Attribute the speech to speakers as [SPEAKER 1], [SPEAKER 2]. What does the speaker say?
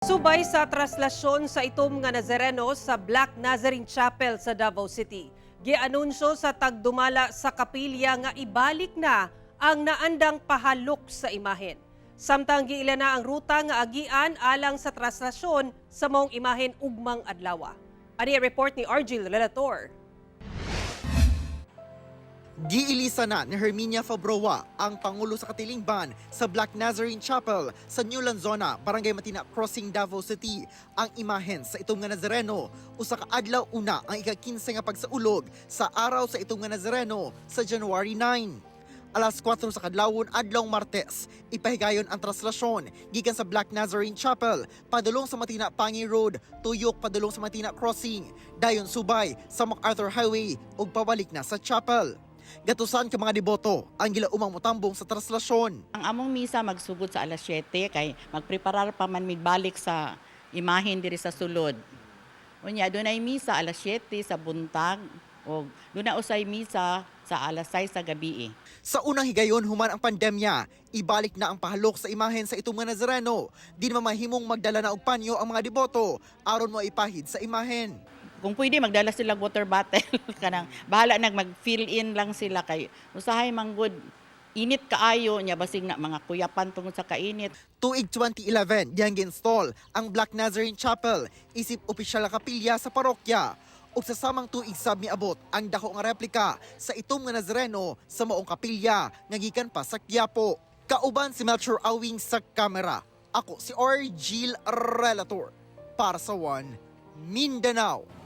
[SPEAKER 1] Subay sa traslasyon sa itom nga Nazareno sa Black Nazarene Chapel sa Davao City. Gianunsyo sa tagdumala sa kapilya nga ibalik na ang naandang pahalok sa imahen. Samtang giila na ang ruta nga agian alang sa traslasyon sa maong imahen ugmang adlaw. Ani report ni Argil Relator.
[SPEAKER 2] Giilisa na ni Herminia Fabroa, ang Pangulo sa Katilingban sa Black Nazarene Chapel sa New Lanzona, Barangay Matina Crossing, Davao City, ang imahen sa itong nga Nazareno. Usa ka adlaw una ang ika-15 nga pagsaulog sa araw sa itong nga Nazareno sa January 9. Alas 4 sa kadlawon adlaw Martes, ipahigayon ang traslasyon gikan sa Black Nazarene Chapel padulong sa Matina Pangi Road, tuyok padulong sa Matina Crossing, dayon subay sa MacArthur Highway ug pabalik na sa chapel. Gatusan ka mga deboto ang gilaumang motambong sa traslasyon.
[SPEAKER 3] Ang among misa magsugod sa alas 7 kay magpreparar pa man migbalik sa imahen diri sa sulod. Unya dunay misa alas 7 sa buntag o dunay usay misa sa alas 6 sa gabi.
[SPEAKER 2] Sa unang higayon human ang pandemya, ibalik na ang pahalok sa imahen sa itong mga Nazareno. Di mamahimong magdala na og panyo ang mga deboto aron mo ipahid sa imahen.
[SPEAKER 3] Kung pwede magdala sila water bottle kanang bahala nag mag-fill in lang sila kay usahay manggod init kaayo nya basig na mga kuyapan tungod sa kainit.
[SPEAKER 2] Tuig 2011, diyang gi-install ang Black Nazarene Chapel, isip opisyal na kapilya sa parokya. Ug sa samang tuig sab miabot ang dako nga replika sa itom nga Nazareno sa maong kapilya nga gikan pa sa Quiapo. Kauban si Melchor Awing sa kamera. Ako si Argil Relator para sa One Mindanao.